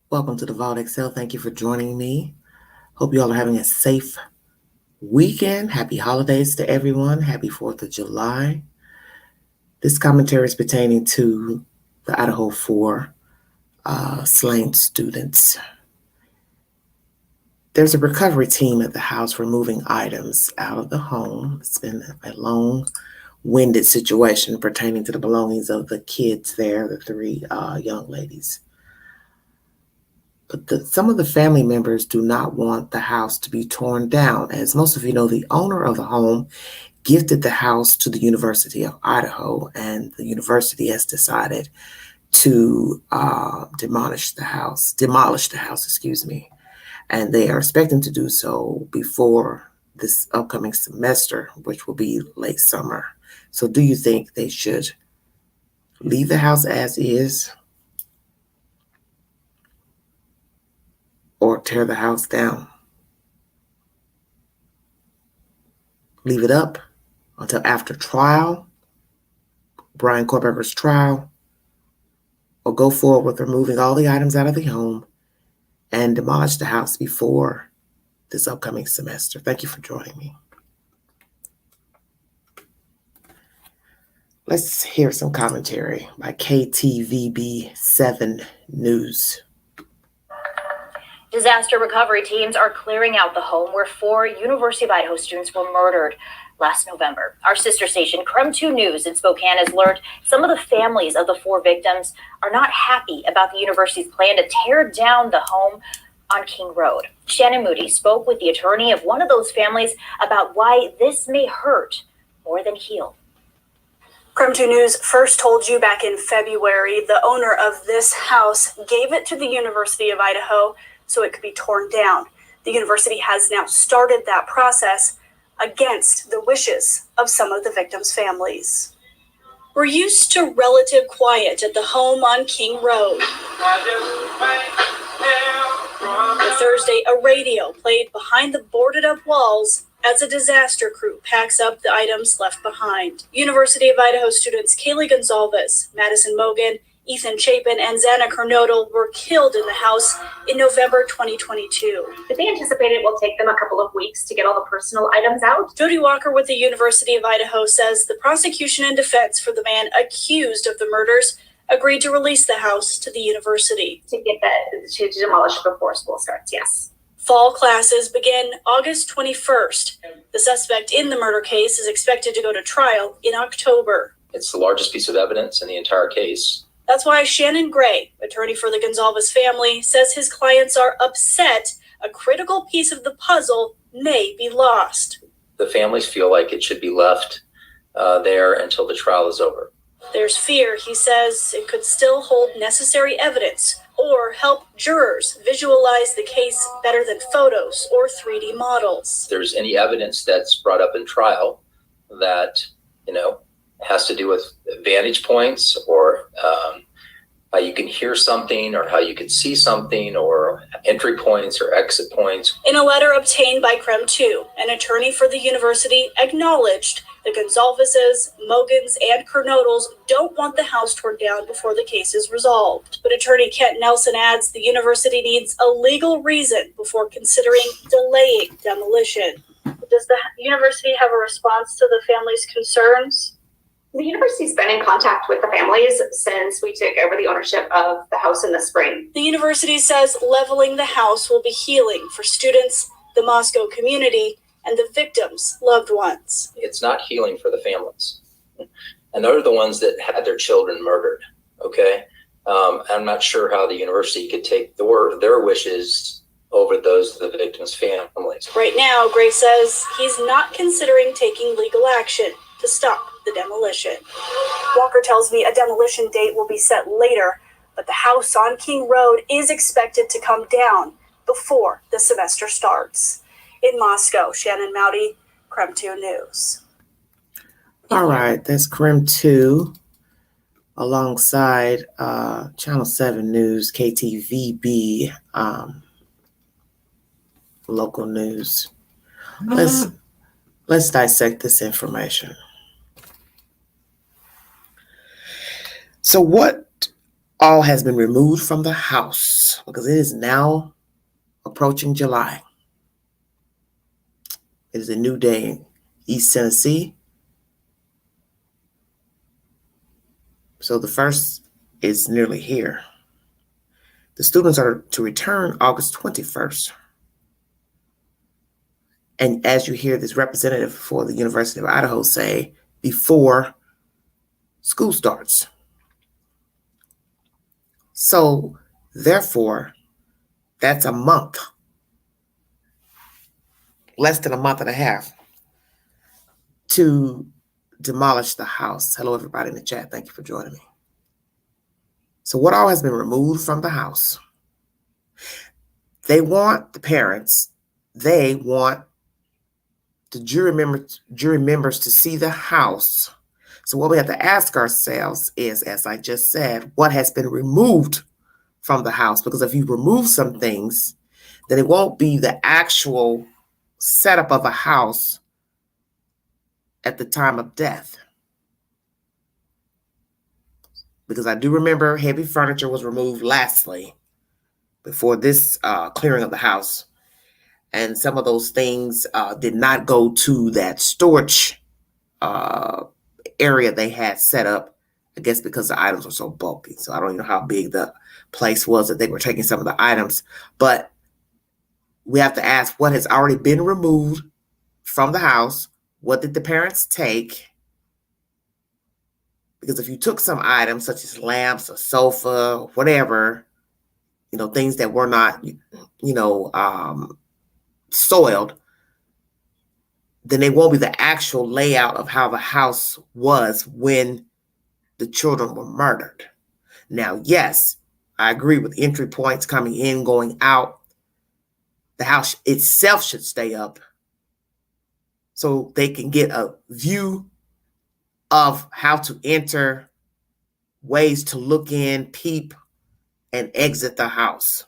Welcome to the Vault Excel. Thank you for joining me. Hope you all are having a safe weekend. Happy holidays to everyone. Happy 4th of July. This commentary is pertaining to the Idaho 4 slain students. There's a recovery team at the house removing items out of the home. It's been a long-winded situation pertaining to the belongings of the kids there, the three young ladies. But some of the family members do not want the house to be torn down. As most of you know, the owner of the home gifted the house to the University of Idaho, and the university has decided to demolish the house, and they are expecting to do so before this upcoming semester, which will be late summer. So do you think they should leave the house as is or tear the house down? Leave it up until after trial, Brian Kohlberger's trial, or go forward with removing all the items out of the home and demolish the house before this upcoming semester. Thank you for joining me. Let's hear some commentary by KTVB7 News. Disaster recovery teams are clearing out the home where 4 University of Idaho students were murdered last November. Our sister station, KREM 2 News in Spokane, has learned some of the families of the 4 victims are not happy about the university's plan to tear down the home on King Road. Shannon Moody spoke with the attorney of one of those families about why this may hurt more than heal. KREM 2 News first told you back in February the owner of this house gave it to the University of Idaho so it could be torn down. The university has now started that process against the wishes of some of the victims' families. We're used to relative quiet at the home on King Road. On Thursday, a radio played behind the boarded-up walls as a disaster crew packs up the items left behind. University of Idaho students Kaylee Gonzalez, Madison Mogan, Ethan Chapin, and Xana Kernodle were killed in the house in November 2022. But they anticipate it will take them a couple of weeks to get all the personal items out. Jody Walker with the University of Idaho says the prosecution and defense for the man accused of the murders agreed to release the house to the university. To demolish it before school starts, yes. Fall classes begin August 21st. The suspect in the murder case is expected to go to trial in October. It's the largest piece of evidence in the entire case. That's why Shannon Gray, attorney for the Gonzalez family, says his clients are upset a critical piece of the puzzle may be lost. The families feel like it should be left there until the trial is over. There's fear, he says, it could still hold necessary evidence or help jurors visualize the case better than photos or 3D models. If there's any evidence that's brought up in trial that, has to do with vantage points or how you can hear something or how you can see something or entry points or exit points. In a letter obtained by KREM 2, an attorney for the university acknowledged the Gonzalez's, Mogans, and Kernodles don't want the house torn down before the case is resolved. But attorney Kent Nelson adds the university needs a legal reason before considering delaying demolition. Does the university have a response to the family's concerns? The university's been in contact with the families since we took over the ownership of the house in the spring. The university says leveling the house will be healing for students, the Moscow community, and the victims' loved ones. It's not healing for the families. And they're the ones that had their children murdered, okay? I'm not sure how the university could take their wishes over those of the victims' families. Right now, Gray says he's not considering taking legal action to stop the demolition. Walker tells me a demolition date will be set later, but the house on King Road is expected to come down before the semester starts. In Moscow, Shannon Moody, KREM 2 News. All right, that's KREM 2 alongside Channel 7 News, KTVB, local news. Let's dissect this information. So what all has been removed from the house because it is now approaching July. It is a new day in East Tennessee. So the first is nearly here. The students are to return August 21st. And as you hear this representative for the University of Idaho say, before school starts. So therefore, that's a month, less than a month and a half to demolish the house. Hello, everybody in the chat. Thank you for joining me. So what all has been removed from the house? They want the parents, they want the jury members to see the house. So what we have to ask ourselves is, as I just said, what has been removed from the house? Because if you remove some things, then it won't be the actual setup of a house at the time of death. Because I do remember heavy furniture was removed lastly before this clearing of the house. And some of those things did not go to that storage area they had set up, I guess because the items were so bulky. So I don't even know how big the place was that they were taking some of the items. But we have to ask what has already been removed from the house. What did the parents take? Because if you took some items such as lamps, a sofa, whatever, things that were not, soiled, then they won't be the actual layout of how the house was when the children were murdered. Now, yes, I agree with entry points coming in, going out. The house itself should stay up so they can get a view of how to enter, ways to look in, peep, and exit the house.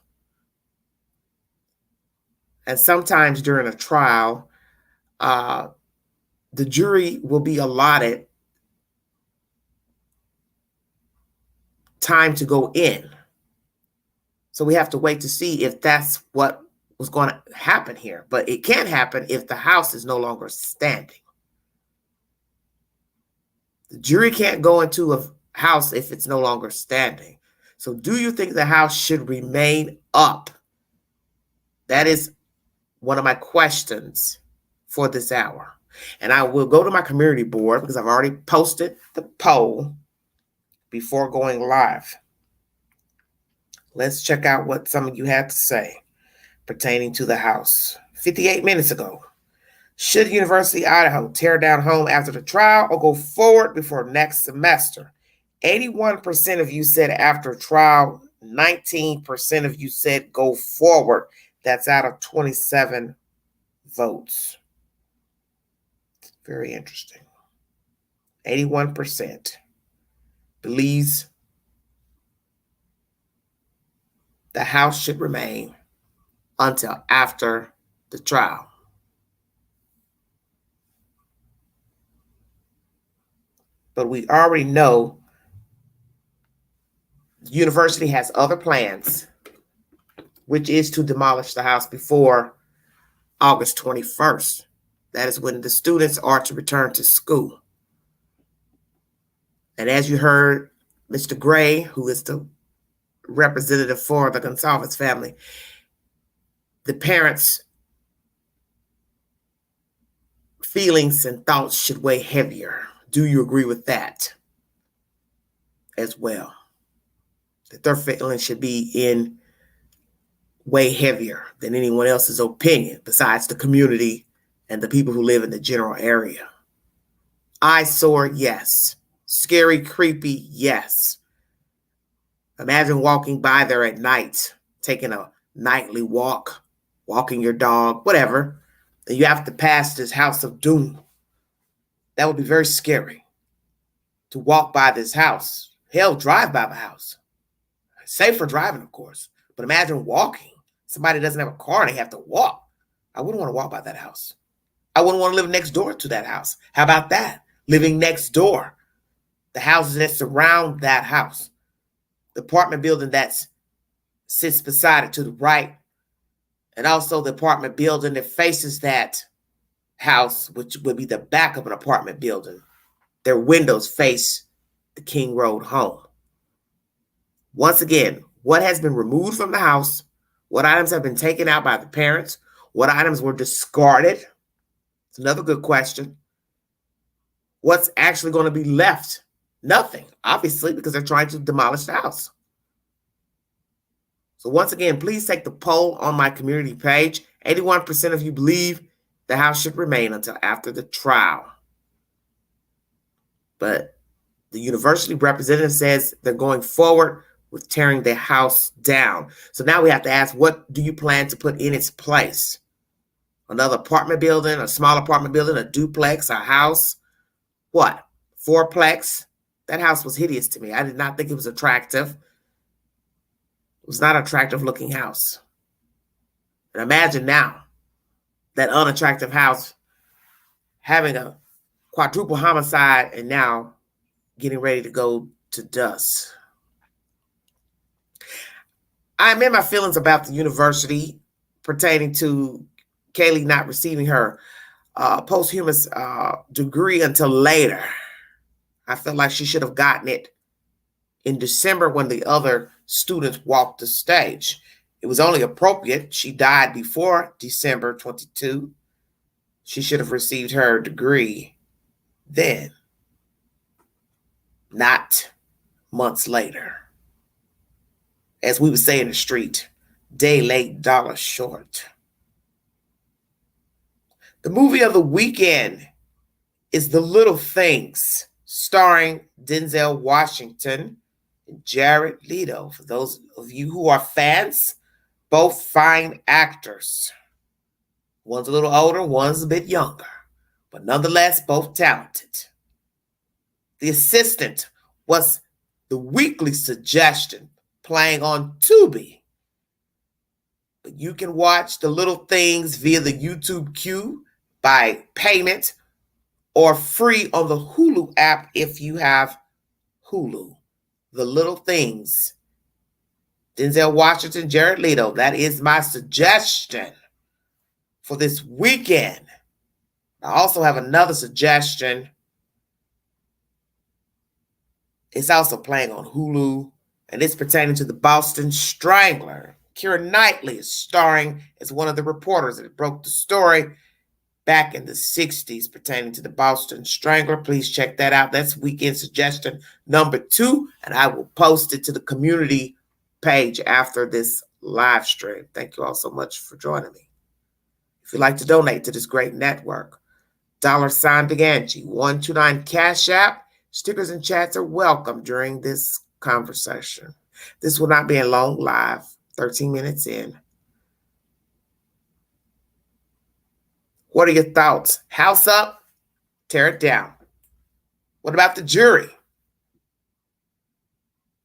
And sometimes during a trial, the jury will be allotted time to go in. So we have to wait to see if that's what was going to happen here. But it can't happen if the house is no longer standing. The jury can't go into a house if it's no longer standing. So do you think the house should remain up? That is one of my questions for this hour. And I will go to my community board because I've already posted the poll before going live. Let's check out what some of you had to say pertaining to the house. 58 minutes ago. Should University of Idaho tear down home after the trial or go forward before next semester? 81% of you said after trial. 19% of you said go forward. That's out of 27 votes. Very interesting. 81% believes the house should remain until after the trial. But we already know the university has other plans, which is to demolish the house before August 21st. That is when the students are to return to school. And as you heard, Mr. Gray, who is the representative for the Gonsalves family, the parents' feelings and thoughts should weigh heavier. Do you agree with that as well? That their feelings should be in way heavier than anyone else's opinion besides the community and the people who live in the general area. Eyesore, yes. Scary, creepy, yes. Imagine walking by there at night, taking a nightly walk, walking your dog, whatever, and you have to pass this house of doom. That would be very scary to walk by this house. Hell, drive by the house. Safe for driving, of course. But imagine walking. Somebody doesn't have a car and they have to walk. I wouldn't want to walk by that house. I wouldn't want to live next door to that house. How about that? Living next door. The houses that surround that house. the apartment building that sits beside it to the right, and also the apartment building that faces that house, which would be the back of an apartment building. Their windows face the King Road home. Once again, what has been removed from the house? What items have been taken out by the parents? What items were discarded? It's another good question. What's actually going to be left? Nothing, obviously, because they're trying to demolish the house. So once again, please take the poll on my community page. 81% of you believe the house should remain until after the trial. But the university representative says they're going forward with tearing the house down. So now we have to ask, what do you plan to put in its place? Another apartment building, a small apartment building, a duplex, a house? What? Fourplex? That house was hideous to me. I did not think it was attractive. It was not an attractive looking house. And imagine now that unattractive house having a quadruple homicide and now getting ready to go to dust. I'm in my feelings about the university pertaining to Kaylee not receiving her posthumous degree until later. I felt like she should have gotten it in December when the other students walked the stage. It was only appropriate. She died before December 22. She should have received her degree then, not months later. As we would say in the street, day late, dollar short. The movie of the weekend is The Little Things, starring Denzel Washington and Jared Leto. For those of you who are fans, both fine actors. One's a little older, one's a bit younger, but nonetheless, both talented. The Assistant was the weekly suggestion playing on Tubi. But you can watch The Little Things via the YouTube queue by payment or free on the Hulu app if you have Hulu. The Little Things. Denzel Washington, Jared Leto. That is my suggestion for this weekend. I also have another suggestion. It's also playing on Hulu, and it's pertaining to the Boston Strangler. Keira Knightley is starring as one of the reporters that broke the story back in the 60s pertaining to the Boston Strangler. Please check that out. That's weekend suggestion number 2, and I will post it to the community page after this live stream. Thank you all so much for joining me. If you'd like to donate to this great network, $Big Angie 129 Cash App. Stickers and chats are welcome during this conversation. This will not be a long live, 13 minutes in. What are your thoughts? House up, tear it down. What about the jury?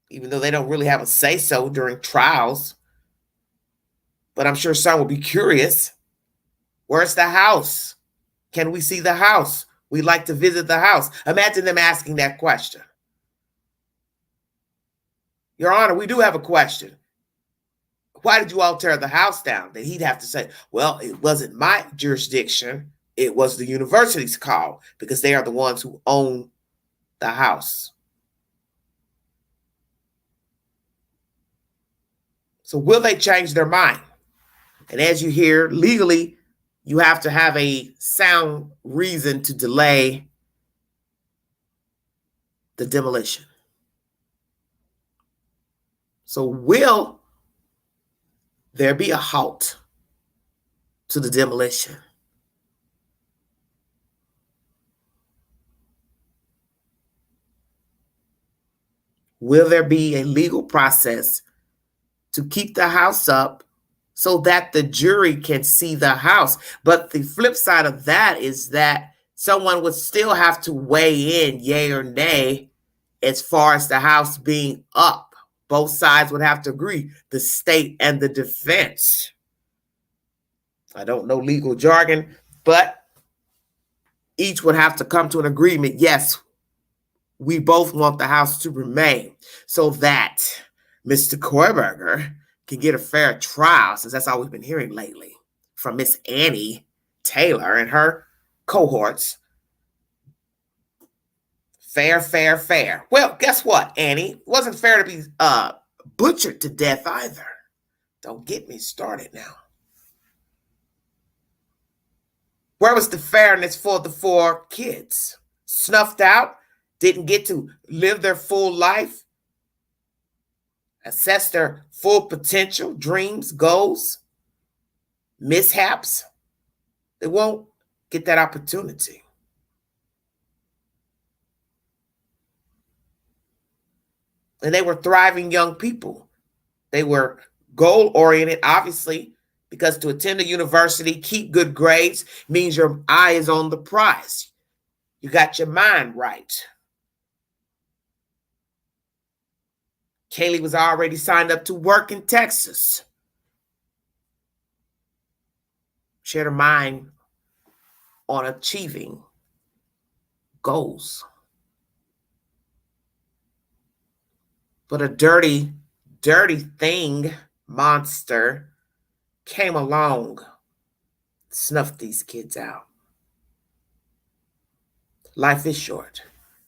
Even though they don't really have a say-so during trials, but I'm sure some will be curious. Where's the house? Can we see the house? We'd like to visit the house. Imagine them asking that question. Your Honor, we do have a question. Why did you all tear the house down? Then he'd have to say, well, it wasn't my jurisdiction. It was the university's call because they are the ones who own the house. So will they change their mind? And as you hear, legally, you have to have a sound reason to delay the demolition. So will there be a halt to the demolition? Will there be a legal process to keep the house up so that the jury can see the house? But the flip side of that is that someone would still have to weigh in, yay or nay, as far as the house being up. Both sides would have to agree, the state and the defense. I don't know legal jargon, but each would have to come to an agreement. Yes, we both want the house to remain so that Mr. Koiberger can get a fair trial, since that's all we've been hearing lately from Miss Annie Taylor and her cohorts. Fair, fair, fair. Well, guess what, Annie? It wasn't fair to be butchered to death either. Don't get me started now. Where was the fairness for the 4 kids? Snuffed out? Didn't get to live their full life? Assess their full potential, dreams, goals, mishaps? They won't get that opportunity. And they were thriving young people. They were goal-oriented, obviously, because to attend a university, keep good grades means your eye is on the prize. You got your mind right. Kaylee was already signed up to work in Texas. She had her mind on achieving goals. But a dirty, dirty thing, monster, came along, snuffed these kids out. Life is short.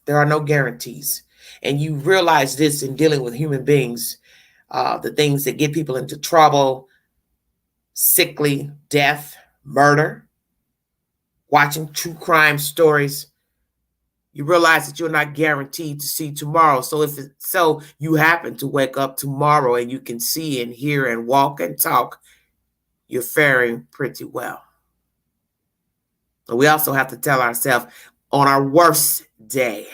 There are no guarantees. And you realize this in dealing with human beings, the things that get people into trouble, sickly, death, murder, watching true crime stories. You realize that you're not guaranteed to see tomorrow. So if it's so you happen to wake up tomorrow and you can see and hear and walk and talk, you're faring pretty well. But we also have to tell ourselves on our worst day.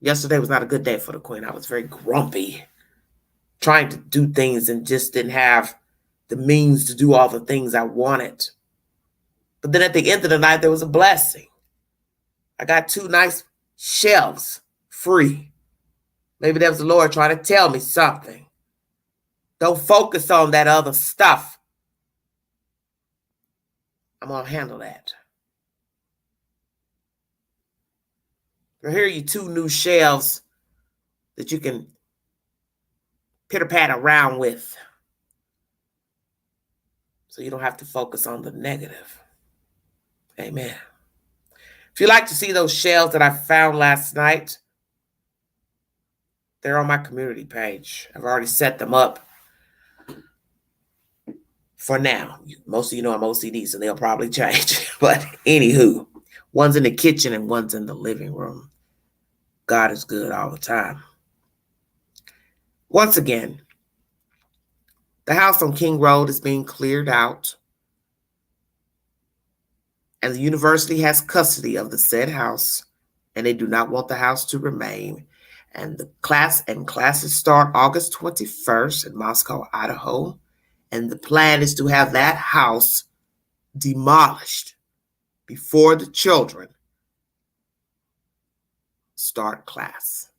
Yesterday was not a good day for the Queen. I was very grumpy, trying to do things and just didn't have the means to do all the things I wanted. But then at the end of the night, there was a blessing. I got 2 nice shelves free. Maybe that was the Lord trying to tell me something. Don't focus on that other stuff. I'm going to handle that. So here are your 2 new shelves that you can pitter-pat around with, so you don't have to focus on the negative. Amen. If you'd like to see those shelves that I found last night, they're on my community page. I've already set them up for now. Most of you know I'm OCD, so they'll probably change. But anywho, one's in the kitchen and one's in the living room. God is good all the time. Once again, the house on King Road is being cleared out, and the university has custody of the said house, and they do not want the house to remain. And the classes start August 21st in Moscow, Idaho. And the plan is to have that house demolished before the children start class.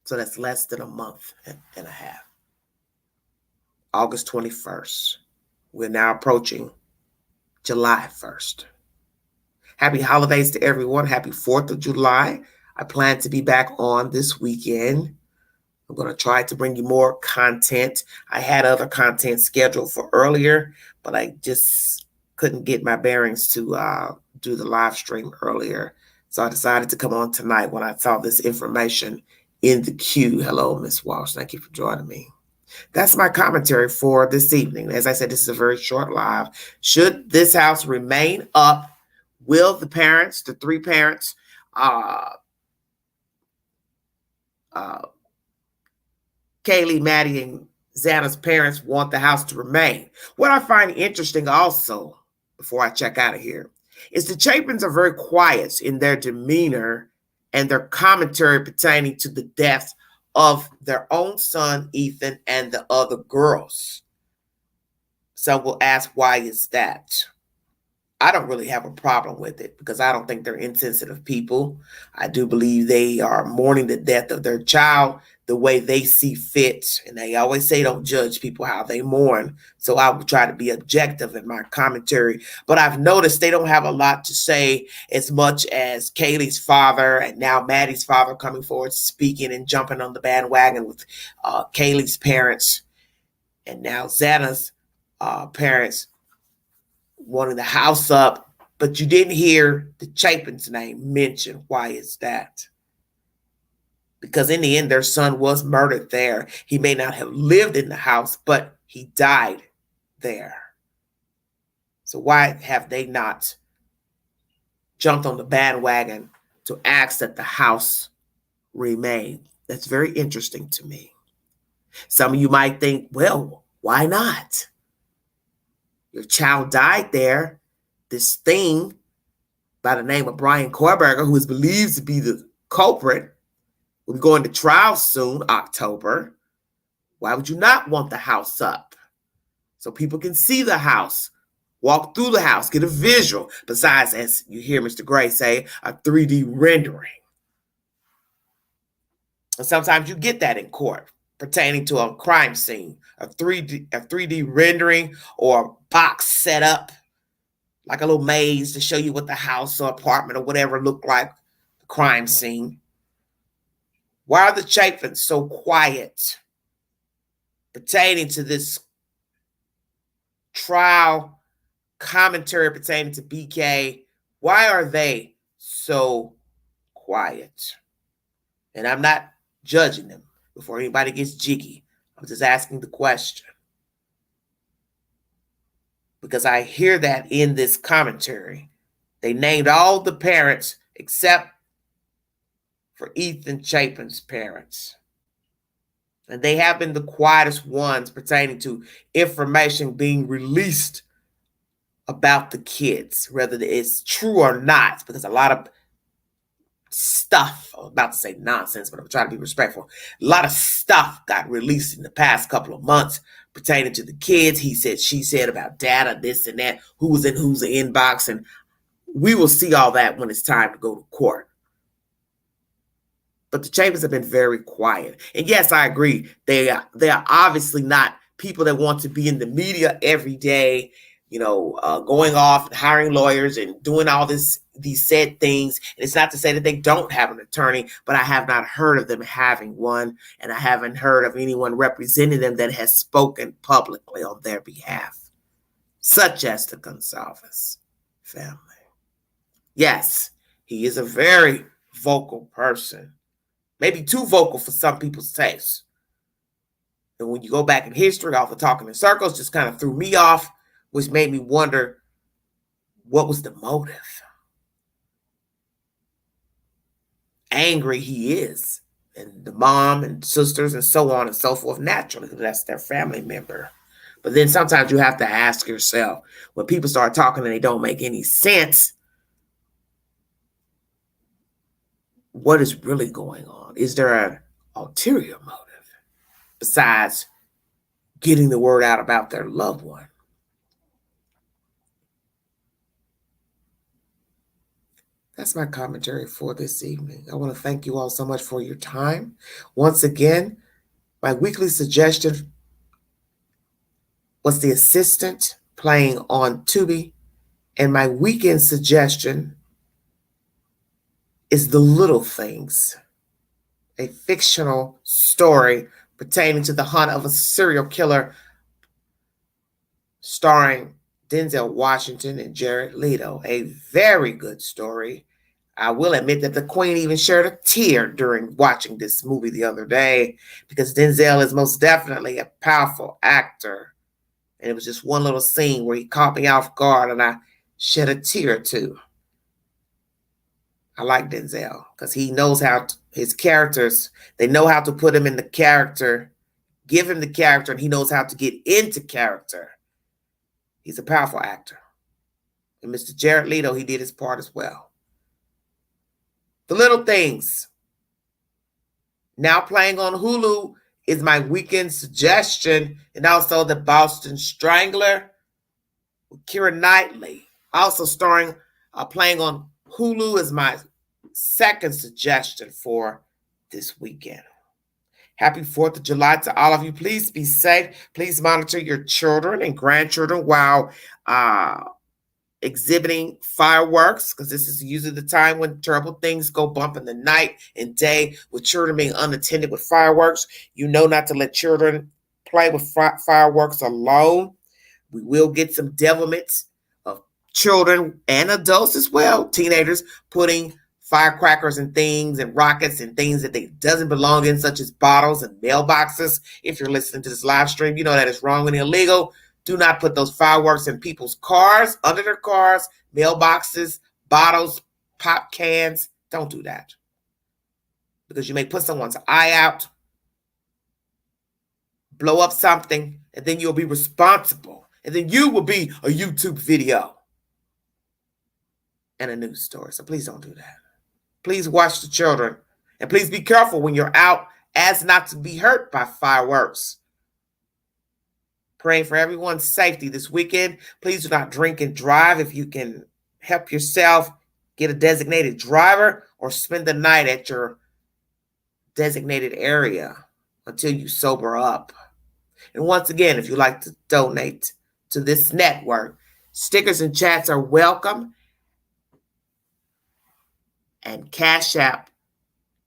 So that's less than a month and a half. August 21st. We're now approaching July 1st. Happy holidays to everyone. Happy 4th of July. I plan to be back on this weekend. I'm going to try to bring you more content. I had other content scheduled for earlier, but I just couldn't get my bearings to do the live stream earlier. So I decided to come on tonight when I saw this information in the queue. Hello, Miss Walsh. Thank you for joining me. That's my commentary for this evening. As I said, this is a very short live. Should this house remain up, will the parents, the 3 parents, Kaylee, Maddie, and Xana's parents want the house to remain? What I find interesting also, before I check out of here, is the Chapins are very quiet in their demeanor and their commentary pertaining to the death of their own son, Ethan, and the other girls. Some will ask, why is that? I don't really have a problem with it because I don't think they're insensitive people. I do believe they are mourning the death of their child the way they see fit. And they always say don't judge people how they mourn. So I will try to be objective in my commentary. But I've noticed they don't have a lot to say as much as Kaylee's father and now Maddie's father coming forward, speaking and jumping on the bandwagon with Kaylee's parents and now Xana's parents wanting the house up, but you didn't hear the Chapin's name mentioned. Why is that? Because in the end, their son was murdered there. He may not have lived in the house, but he died there. So why have they not jumped on the bandwagon to ask that the house remain? That's very interesting to me. Some of you might think, well, why not? Your child died there. This thing by the name of Brian Kohlberger, who is believed to be the culprit, will be going to trial soon, October. Why would you not want the house up? So people can see the house, walk through the house, get a visual. Besides, as you hear Mr. Gray say, a 3D rendering. And sometimes you get that in court pertaining to a crime scene, a 3D rendering or a box set up like a little maze to show you what the house or apartment or whatever looked like, the crime scene. Why are the Chapins so quiet pertaining to this trial commentary pertaining to BK? Why are they so quiet? And I'm not judging them before anybody gets jiggy. I'm just asking the question. Because I hear that in this commentary. They named all the parents except for Ethan Chapin's parents. And they have been the quietest ones pertaining to information being released about the kids, whether it's true or not, because a lot of stuff, I was about to say nonsense, but I'm trying to be respectful. A lot of stuff got released in the past couple of months pertaining to the kids. He said, she said about data, this and that, who was in whose inbox. And we will see all that when it's time to go to court. But the Chapins have been very quiet. And yes, I agree. They are obviously not people that want to be in the media every day, going off and hiring lawyers and doing all these said things. And it's not to say that they don't have an attorney, but I have not heard of them having one. And I haven't heard of anyone representing them that has spoken publicly on their behalf, such as the Gonzalez family. Yes, he is a very vocal person, maybe too vocal for some people's taste. And when you go back in history, all the talking in circles just kind of threw me off, which made me wonder, what was the motive? Angry he is, and the mom and sisters and so on and so forth, naturally, because that's their family member. But then sometimes you have to ask yourself, when people start talking and they don't make any sense, what is really going on? Is there an ulterior motive besides getting the word out about their loved one? That's my commentary for this evening. I want to thank you all so much for your time. Once again, my weekly suggestion was The Assistant playing on Tubi, and my weekend suggestion is The Little Things, a fictional story pertaining to the hunt of a serial killer starring Denzel Washington and Jared Leto. A very good story. I will admit that the Queen even shed a tear during watching this movie the other day, because Denzel is most definitely a powerful actor. And it was just one little scene where he caught me off guard and I shed a tear or two. I like Denzel because he knows how his characters, they know how to put him in the character, give him the character, and he knows how to get into character. He's a powerful actor. And Mr. Jared Leto, he did his part as well. The Little Things, now playing on Hulu, is my weekend suggestion. And also The Boston Strangler with Keira Knightley. Also playing on Hulu is my second suggestion for this weekend. Happy 4th of July to all of you. Please be safe. Please monitor your children and grandchildren while exhibiting fireworks, because this is usually the time when terrible things go bump in the night and day with children being unattended with fireworks. You know not to let children play with fireworks alone. We will get some devilments of children and adults as well, teenagers, putting firecrackers and things and rockets and things that they doesn't belong in, such as bottles and mailboxes. If you're listening to this live stream, you know that is wrong and illegal. Do not put those fireworks in people's cars, under their cars, mailboxes, bottles, pop cans. Don't do that, because you may put someone's eye out, blow up something, and then you'll be responsible. And then you will be a YouTube video and a news story. So please don't do that. Please watch the children. And please be careful when you're out as not to be hurt by fireworks. Praying for everyone's safety this weekend. Please do not drink and drive. If you can help yourself, get a designated driver or spend the night at your designated area until you sober up. And once again, if you'd like to donate to this network, stickers and chats are welcome. And Cash App,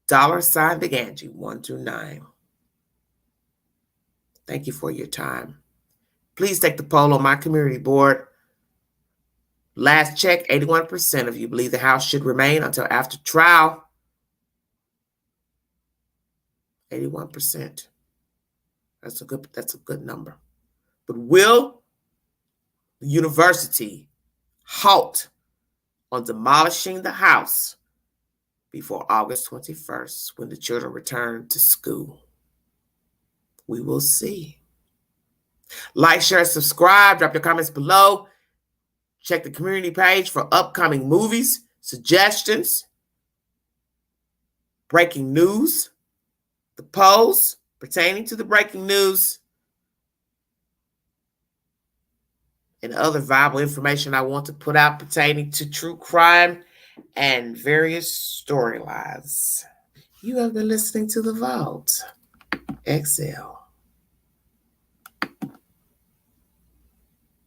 $Big Angie 129. Thank you for your time. Please take the poll on my community board. Last check, 81% of you believe the house should remain until after trial. 81%. That's a good number. But will the university halt on demolishing the house before August 21st, when the children return to school? We will see. Like, share, subscribe, drop your comments below. Check the community page for upcoming movies, suggestions, breaking news, the polls pertaining to the breaking news, and other valuable information I want to put out pertaining to true crime and various storylines. You have been listening to The Vault. XL.